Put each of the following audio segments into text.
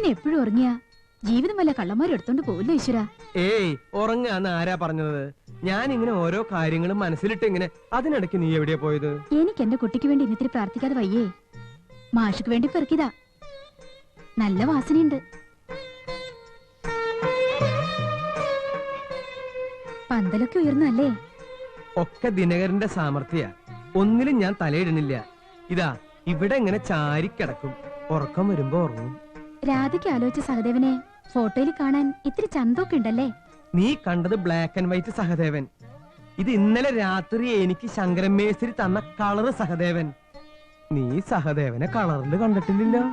ഇങ്ങനെ എപ്പോഴും ഉറങ്ങിയാ ജീവിതം വല്ല കള്ളന്മാരും എടുത്തോണ്ട് പോവില്ല ഈശ്വര. ഏയ് ഉറങ്ങാന്ന് ആരാ പറഞ്ഞത്? ഞാൻ ഇങ്ങനെ ഓരോ കാര്യങ്ങളും മനസ്സിലിട്ട് ഇങ്ങനെ. അതിനിടയ്ക്ക് നീ എവിടെയാ പോയത്? എനിക്ക് എന്റെ കുട്ടിക്ക് വേണ്ടി ഇന്നിത്തിരി പ്രാർത്ഥിക്കാതെ വയ്യേ. മാഷിക്ക് വേണ്ടി പെറുക്കിയതാ. നല്ല വാസനയുണ്ട്. പന്തലൊക്കെ ഉയർന്നല്ലേ? ഒക്കെ ദിനകരന്റെ സാമർഥ്യ. ഒന്നിലും ഞാൻ തലയിടുന്നില്ല. ഇതാ ഇവിടെ ഇങ്ങനെ ചാരിക്കിടക്കും. ഉറക്കം വരുമ്പോ ഉറങ്ങും. രാധയ്ക്ക് ആലോചിച്ച സഹദേവനെ ഫോട്ടോയിൽ കാണാൻ ഇത്തിരി ചന്തമൊക്കെ ഉണ്ടല്ലേ? നീ കണ്ടത് ബ്ലാക്ക് ആൻഡ് വൈറ്റ് സഹദേവൻ. ഇത് ഇന്നലെ രാത്രി എനിക്ക് ശങ്കരൻ മേസ്തിരി തന്ന കളറ് സഹദേവൻ. നീ സഹദേവനെ കളറിൽ കണ്ടിട്ടില്ലല്ലോ.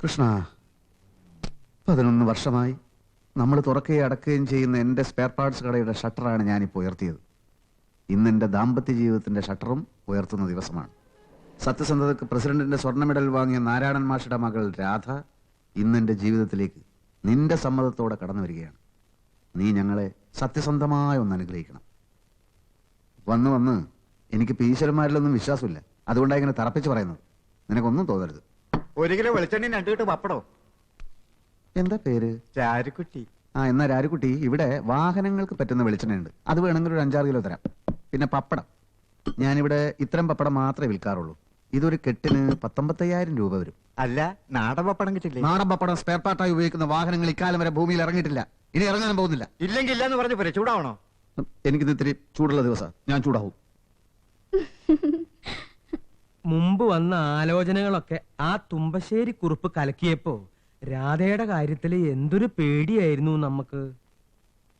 കൃഷ്ണ, 11 വർഷമായി നമ്മൾ തുറക്കുകയും അടക്കുകയും ചെയ്യുന്ന എൻ്റെ സ്പെയർ പാർട്സ് കടയുടെ ഷട്ടറാണ് ഞാനിപ്പോൾ ഉയർത്തിയത്. ഇന്ന് എൻ്റെ ദാമ്പത്യ ജീവിതത്തിൻ്റെ ഷട്ടറും ഉയർത്തുന്ന ദിവസമാണ്. സത്യസന്ധതയ്ക്ക് പ്രസിഡന്റിന്റെ സ്വർണ്ണ മെഡൽ വാങ്ങിയ നാരായണൻ മാഷിയുടെ മകൾ രാധ ഇന്ന് എൻ്റെ ജീവിതത്തിലേക്ക് നിന്റെ സമ്മതത്തോടെ കടന്നു വരികയാണ്. നീ ഞങ്ങളെ സത്യസന്ധമായി ഒന്ന് അനുഗ്രഹിക്കണം. വന്ന് എനിക്ക് ഈശ്വരന്മാരിലൊന്നും വിശ്വാസമില്ല. അതുകൊണ്ടാണ് ഇങ്ങനെ തറപ്പിച്ച് പറയുന്നത്. നിനക്കൊന്നും തോന്നരുത്. 1 കിലോ വെളിച്ചെണ്ണ 2 കിട്ട് പപ്പടോ. എന്താ പേര്? രാരുക്കുട്ടി. എന്നാ രാരുക്കുട്ടി, ഇവിടെ വാഹനങ്ങൾക്ക് പറ്റുന്ന വെളിച്ചെണ്ണയുണ്ട്. അത് വേണമെങ്കിൽ ഒരു 5-6 കിലോ തരാം. പിന്നെ പപ്പടം, ഞാനിവിടെ ഇത്തരം പപ്പടം മാത്രമേ വിൽക്കാറുള്ളൂ. ഇതൊരു കെട്ടിന് 19,000 രൂപ വരും. അല്ല, നാടൻ പപ്പടം കിട്ടില്ലേ? നാടൻ പപ്പടം സ്പെയർ പാർട്ടായി ഉപയോഗിക്കുന്ന വാഹനങ്ങൾ ഇക്കാലം വരെ ഭൂമിയിൽ ഇറങ്ങിയിട്ടില്ല. ഇനി ഇറങ്ങാനും പോകുന്നില്ല. ഇല്ലെങ്കിൽ ഇല്ലെന്ന് പറഞ്ഞു പോരെ. ചൂടാവണോ? എനിക്കിത് ഇത്തിരി ചൂടുള്ള ദിവസം, ഞാൻ ചൂടാവും. മുമ്പ് വന്ന ആലോചനകളൊക്കെ ആ തുമ്പശ്ശേരി കുറുപ്പ് കലക്കിയപ്പോ രാധയുടെ കാര്യത്തില് എന്തൊരു പേടിയായിരുന്നു നമുക്ക്.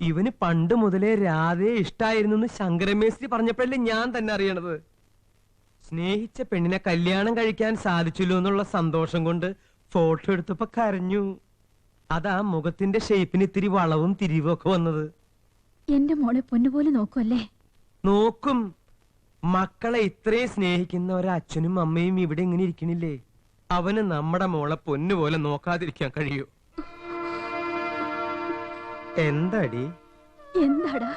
ഇവന് പണ്ട് മുതലേ രാധയെ ഇഷ്ടായിരുന്നു എന്ന് ശങ്കരമേശ്വരി പറഞ്ഞപ്പോഴല്ലേ ഞാൻ തന്നെ അറിയണത്. സ്നേഹിച്ച പെണ്ണിനെ കല്യാണം കഴിക്കാൻ സാധിച്ചല്ലോ എന്നുള്ള സന്തോഷം കൊണ്ട് ഫോട്ടോ എടുത്തപ്പോ കരഞ്ഞു. അതാ മുഖത്തിന്റെ ഷേപ്പിന് ഇത്തിരി വളവും തിരിവും ഒക്കെ വന്നത്. എന്റെ മോളെ പൊന്നുപോലെ നോക്കുമല്ലേ? നോക്കും. മക്കളെ ഇത്രയും സ്നേഹിക്കുന്ന ഒരച്ഛനും അമ്മയും ഇവിടെ ഇങ്ങനെ ഇരിക്കണില്ലേ? അവന് നമ്മുടെ മോളെ പൊന്നുപോലെ നോക്കാതിരിക്കാൻ കഴിയൂ? എന്താടി? എന്താടാ?